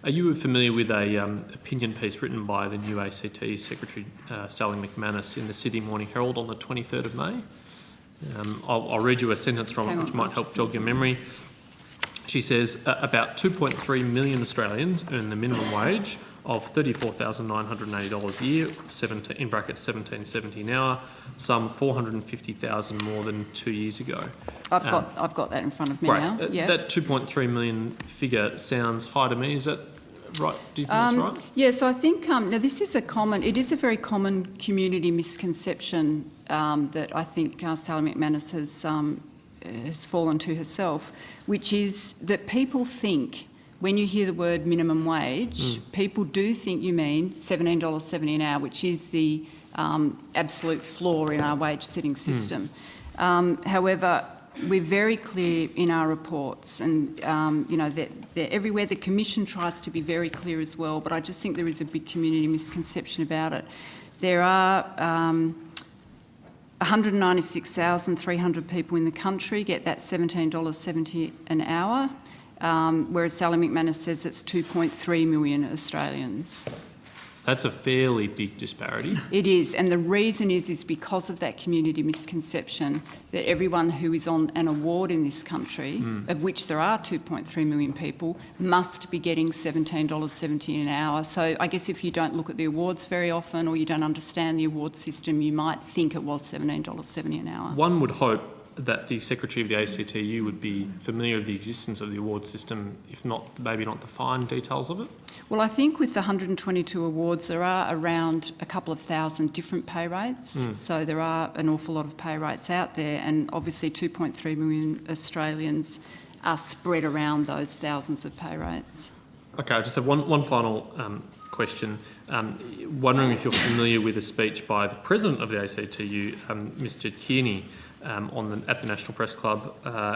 Are you familiar with a opinion piece written by the new ACTU Secretary Sally McManus in the Sydney Morning Herald on the 23rd of May? I'll read you a sentence from it which might help jog your memory. She says, about 2.3 million Australians earn the minimum wage of $34,980 a year, in brackets $17.70 an hour, some 450,000 more than 2 years ago. I've got that in front of me now. Yeah. That 2.3 million figure sounds high to me. Is that right? Do you think that's right? Yes, I think now this is it is a very common community misconception that I think Sally McManus has fallen to herself, which is that people think, when you hear the word minimum wage, people do think you mean $17.70 an hour, which is the absolute floor in our wage-setting system. However, we're very clear in our reports, and they're everywhere. The Commission tries to be very clear as well, but I just think there is a big community misconception about it. There are 196,300 people in the country get that $17.70 an hour. Whereas Sally McManus says it's 2.3 million Australians. That's a fairly big disparity. It is, and the reason is because of that community misconception that everyone who is on an award in this country, of which there are 2.3 million people, must be getting $17.70 an hour. So I guess if you don't look at the awards very often or you don't understand the award system, you might think it was $17.70 an hour. One would hope that the Secretary of the ACTU would be familiar with the existence of the award system, if not, maybe not the fine details of it? Well, I think with the 122 awards, there are around a couple of thousand different pay rates. So there are an awful lot of pay rates out there, and obviously 2.3 million Australians are spread around those thousands of pay rates. Okay, I just have one final question. Wondering if you're familiar with a speech by the President of the ACTU, Mr Kearney, at the National Press Club,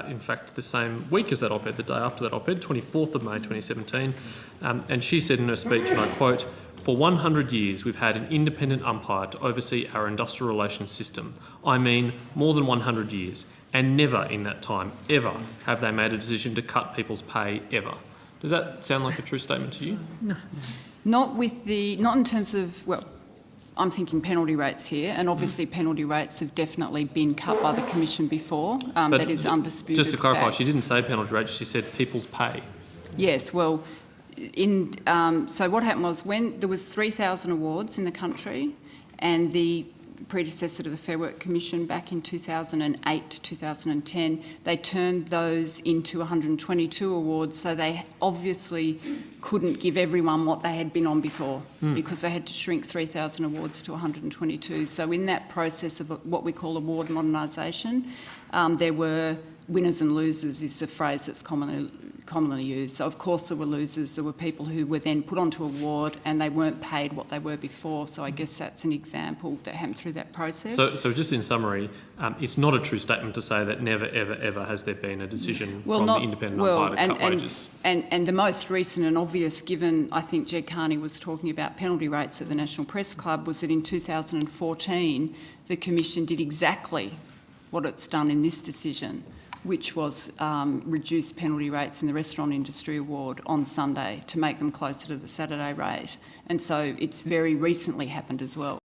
in fact, the same week as that op-ed, the day after that op-ed, 24th of May 2017. And she said in her speech, and I quote, "For 100 years we've had an independent umpire to oversee our industrial relations system. I mean, more than 100 years. And never in that time, ever, have they made a decision to cut people's pay, ever." Does that sound like a true statement to you? No. Not in terms of, well, I'm thinking penalty rates here, and obviously penalty rates have definitely been cut by the Commission before. That is undisputed. Just to clarify, fact. She didn't say penalty rates, she said people's pay. Yes, well, so what happened was when there was 3,000 awards in the country, and the predecessor to the Fair Work Commission back in 2008 to 2010, they turned those into 122 awards, so they obviously couldn't give everyone what they had been on before because they had to shrink 3,000 awards to 122. So in that process of what we call award modernisation, there were winners and losers is the phrase that's commonly used. So of course there were losers. There were people who were then put onto award and they weren't paid what they were before. So I guess that's an example that happened through that process. So just in summary, it's not a true statement to say that never, ever, ever has there been a decision from the independent umpire to cut wages. And the most recent and obvious, given I think Jed Carney was talking about penalty rates at the National Press Club, was that in 2014 the Commission did exactly what it's done in this decision, which was reduce penalty rates in the restaurant industry award on Sunday to make them closer to the Saturday rate. And so it's very recently happened as well.